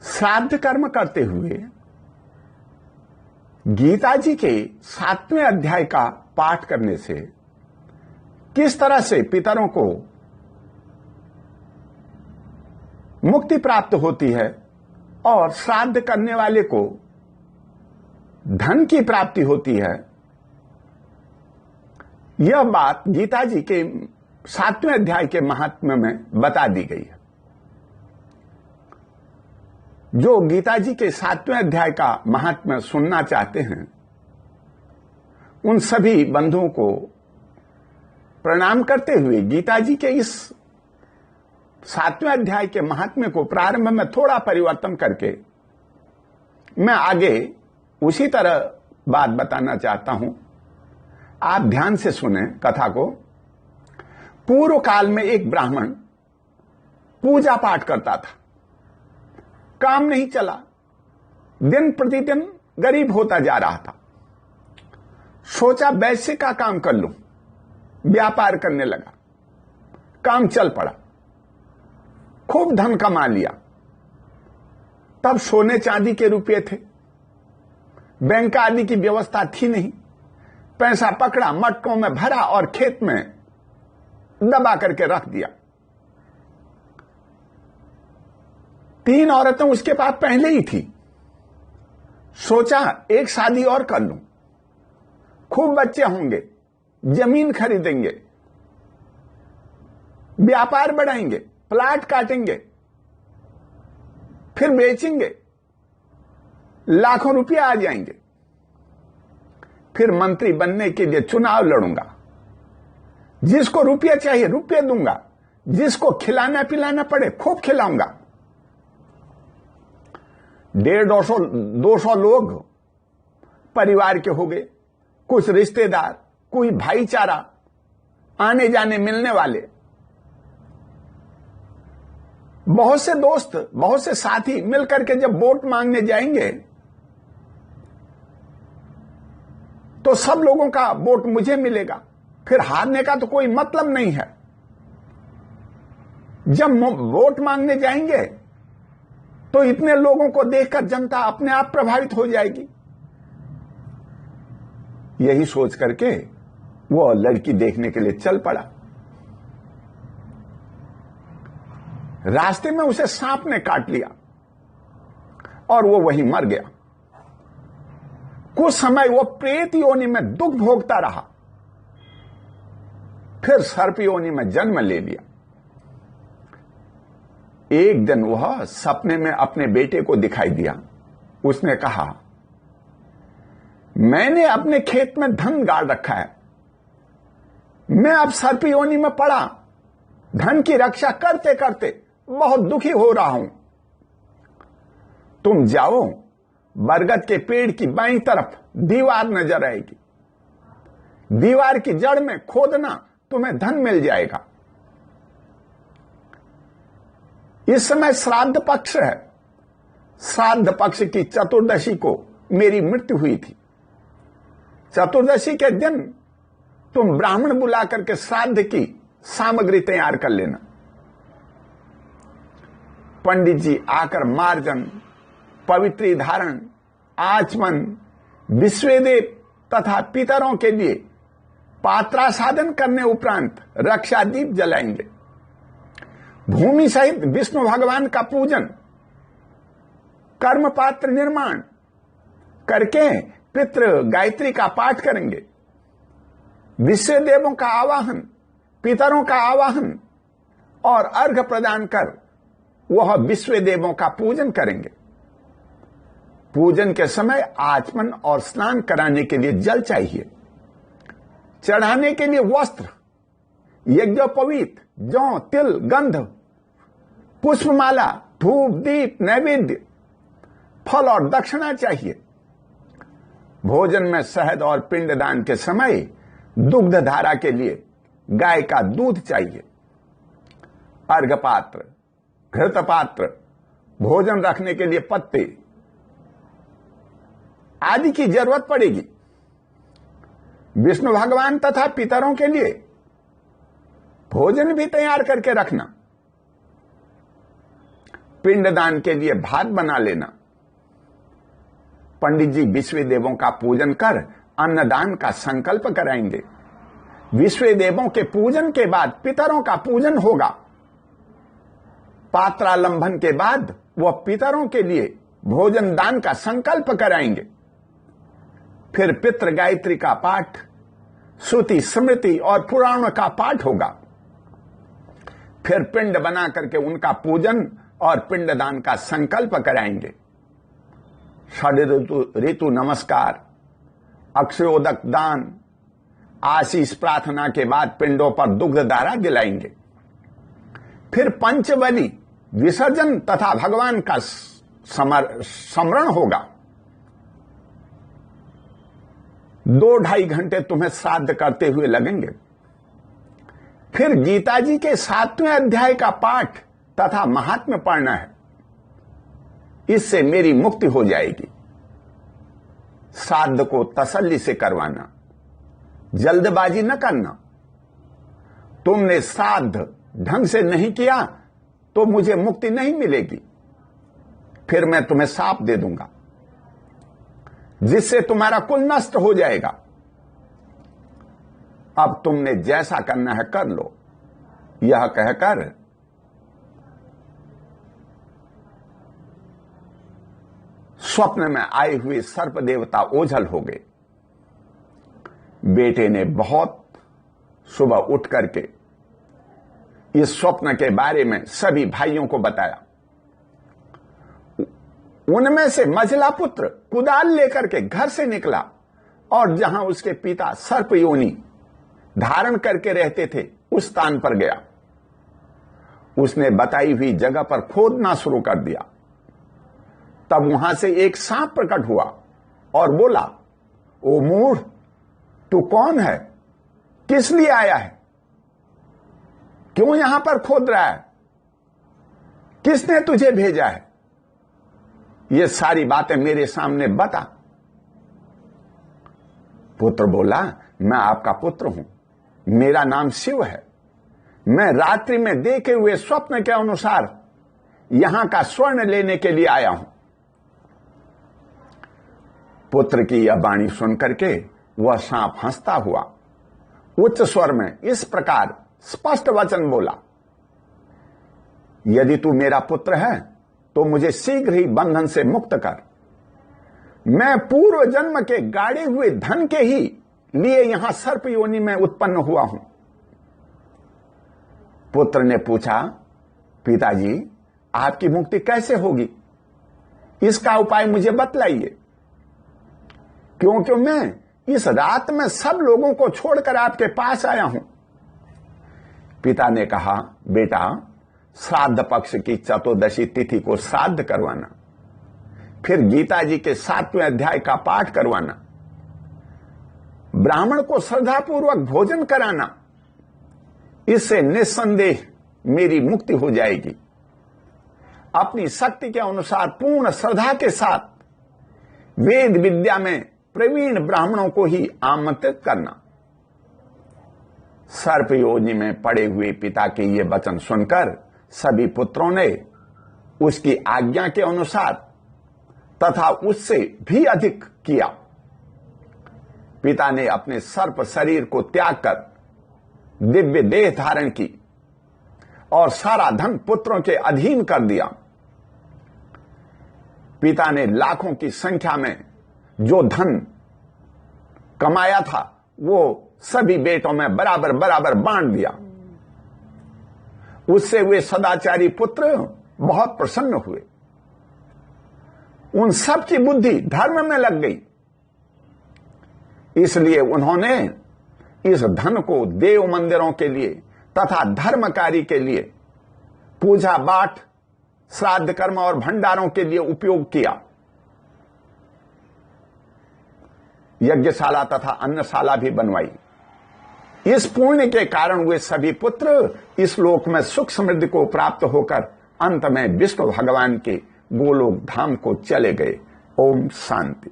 श्राद्ध कर्म करते हुए गीता जी के 7वें अध्याय का पाठ करने से किस तरह से पितरों को मुक्ति प्राप्त होती है और श्राद्ध करने वाले को धन की प्राप्ति होती है, यह बात गीता जी के 7वें अध्याय के महात्म्य में बता दी गई है। जो गीता जी के 7वें अध्याय का महात्म्य सुनना चाहते हैं, उन सभी बंधुओं को प्रणाम करते हुए गीता जी के इस 7वें अध्याय के महात्म्य को प्रारंभ में थोड़ा परिवर्तन करके मैं आगे उसी तरह बात बताना चाहता हूं। आप ध्यान से सुने कथा को। पूर्व काल में एक ब्राह्मण पूजा पाठ करता था, काम नहीं चला, दिन प्रतिदिन गरीब होता जा रहा था। सोचा वैश्य का काम कर लूं, व्यापार करने लगा, काम चल पड़ा, खूब धन कमा लिया। तब सोने चांदी के रुपये थे, बैंक आदि की व्यवस्था थी नहीं। पैसा पकड़ा, मटकों में भरा और खेत में दबा करके रख दिया। 3 औरतें उसके पास पहले ही थी। सोचा एक शादी और कर लूं, खूब बच्चे होंगे, जमीन खरीदेंगे, व्यापार बढ़ाएंगे, प्लाट काटेंगे, फिर बेचेंगे, लाखों रुपया आ जाएंगे। फिर मंत्री बनने के लिए चुनाव लड़ूंगा, जिसको रुपया चाहिए रुपये दूंगा, जिसको खिलाना पिलाना पड़े खूब खिलाऊंगा। 150-200 लोग परिवार के हो गए, कुछ रिश्तेदार, कोई भाईचारा, आने जाने मिलने वाले, बहुत से दोस्त, बहुत से साथी मिलकर के जब वोट मांगने जाएंगे तो सब लोगों का वोट मुझे मिलेगा, फिर हारने का तो कोई मतलब नहीं है। जब वोट मांगने जाएंगे तो इतने लोगों को देखकर जनता अपने आप प्रभावित हो जाएगी। यही सोच करके वो लड़की देखने के लिए चल पड़ा। रास्ते में उसे सांप ने काट लिया और वो वहीं मर गया। कुछ समय वो प्रेत योनि में दुख भोगता रहा, फिर सर्प योनि में जन्म ले लिया। एक दिन वह सपने में अपने बेटे को दिखाई दिया। उसने कहा, मैंने अपने खेत में धन गाड़ रखा है, मैं अब सर्प योनि में पड़ा, धन की रक्षा करते करते बहुत दुखी हो रहा हूं। तुम जाओ, बरगद के पेड़ की बाईं तरफ दीवार नजर आएगी, दीवार की जड़ में खोदना, तुम्हें धन मिल जाएगा। इस समय श्राद्ध पक्ष है। श्राद्ध पक्ष की चतुर्दशी को मेरी मृत्यु हुई थी। चतुर्दशी के दिन तुम ब्राह्मण बुला करके श्राद्ध की सामग्री तैयार कर लेना। पंडित जी आकर मार्जन, पवित्री धारण, आचमन, विश्वेदेव तथा पितरों के लिए पात्रा साधन करने उपरांत रक्षा दीप जलाएंगे। भूमि सहित विष्णु भगवान का पूजन, कर्म पात्र निर्माण करके पितृ गायत्री का पाठ करेंगे। विश्वदेवों का आवाहन, पितरों का आवाहन और अर्घ प्रदान कर वह विश्वदेवों का पूजन करेंगे। पूजन के समय आचमन और स्नान कराने के लिए जल चाहिए, चढ़ाने के लिए वस्त्र, यज्ञोपवीत, जौ, तिल, गंध, पुष्पमाला, धूप, दीप, नैवेद्य, फल और दक्षिणा चाहिए। भोजन में शहद और पिंडदान के समय दुग्ध धारा के लिए गाय का दूध चाहिए। अर्घपात्र, घृत पात्र, भोजन रखने के लिए पत्ते आदि की जरूरत पड़ेगी। विष्णु भगवान तथा पितरों के लिए भोजन भी तैयार करके रखना। पिंडदान के लिए भात बना लेना। पंडित जी विश्व देवों का पूजन कर अन्नदान का संकल्प कराएंगे। विश्व देवों के पूजन के बाद पितरों का पूजन होगा। पात्रालंबन के बाद वह पितरों के लिए भोजन दान का संकल्प कराएंगे। फिर पितृ गायत्री का पाठ, श्रुति स्मृति और पुराण का पाठ होगा। फिर पिंड बना करके उनका पूजन और पिंडदान का संकल्प कराएंगे। षड ऋतु नमस्कार, अक्षयोदक दान, आशीष प्रार्थना के बाद पिंडों पर दुग्ध धारा दिलाएंगे। फिर पंचबली विसर्जन तथा भगवान का स्मरण होगा। 2-2.5 घंटे तुम्हें श्राद्ध करते हुए लगेंगे। फिर गीता जी के 7वें अध्याय का पाठ तथा महात्म्य पढ़ना है। इससे मेरी मुक्ति हो जाएगी। श्राद्ध को तसल्ली से करवाना, जल्दबाजी न करना। तुमने श्राद्ध ढंग से नहीं किया तो मुझे मुक्ति नहीं मिलेगी। फिर मैं तुम्हें शाप दे दूंगा जिससे तुम्हारा कुल नष्ट हो जाएगा। अब तुमने जैसा करना है कर लो। यह कहकर स्वप्न में आए हुए सर्प देवता ओझल हो गए। बेटे ने बहुत सुबह उठ करके इस स्वप्न के बारे में सभी भाइयों को बताया। उनमें से मझला पुत्र कुदाल लेकर के घर से निकला और जहां उसके पिता सर्प योनि धारण करके रहते थे उस स्थान पर गया। उसने बताई हुई जगह पर खोदना शुरू कर दिया। तब वहां से एक सांप प्रकट हुआ और बोला, ओ मूढ़, तू कौन है? किस लिए आया है? क्यों यहां पर खोद रहा है? किसने तुझे भेजा है? ये सारी बातें मेरे सामने बता। पुत्र बोला, मैं आपका पुत्र हूं, मेरा नाम शिव है। मैं रात्रि में देखे हुए स्वप्न के अनुसार यहां का स्वर्ण लेने के लिए आया हूं। पुत्र की यह वाणी सुनकर के वह सांप हंसता हुआ उच्च स्वर में इस प्रकार स्पष्ट वचन बोला, यदि तू मेरा पुत्र है तो मुझे शीघ्र ही बंधन से मुक्त कर। मैं पूर्व जन्म के गाड़े हुए धन के ही लिए यहां सर्प योनि में उत्पन्न हुआ हूं। पुत्र ने पूछा, पिताजी, आपकी मुक्ति कैसे होगी? इसका उपाय मुझे बतलाइए, क्योंकि मैं इस रात में सब लोगों को छोड़कर आपके पास आया हूं। पिता ने कहा, बेटा, श्राद्ध पक्ष की चतुर्दशी तिथि को श्राद्ध करवाना, फिर गीता जी के 7वें अध्याय का पाठ करवाना, ब्राह्मण को श्रद्धापूर्वक भोजन कराना। इससे निस्संदेह मेरी मुक्ति हो जाएगी। अपनी शक्ति के अनुसार पूर्ण श्रद्धा के साथ वेद विद्या में प्रवीण ब्राह्मणों को ही आमंत्रित करना। सर्प योनि में पड़े हुए पिता के ये वचन सुनकर सभी पुत्रों ने उसकी आज्ञा के अनुसार तथा उससे भी अधिक किया। पिता ने अपने सर्प शरीर को त्याग कर दिव्य देह धारण की और सारा धन पुत्रों के अधीन कर दिया। पिता ने लाखों की संख्या में जो धन कमाया था वो सभी बेटों में बराबर बराबर बांट दिया। उससे वे सदाचारी पुत्र बहुत प्रसन्न हुए। उन सब की बुद्धि धर्म में लग गई। इसलिए उन्होंने इस धन को देव मंदिरों के लिए तथा धर्म कार्य के लिए, पूजा पाठ, श्राद्ध कर्म और भंडारों के लिए उपयोग किया। यज्ञशाला तथा अन्नशाला भी बनवाई। इस पुण्य के कारण वे सभी पुत्र इस लोक में सुख समृद्धि को प्राप्त होकर अंत में विष्णु भगवान के गोलोक धाम को चले गए। ओम शांति।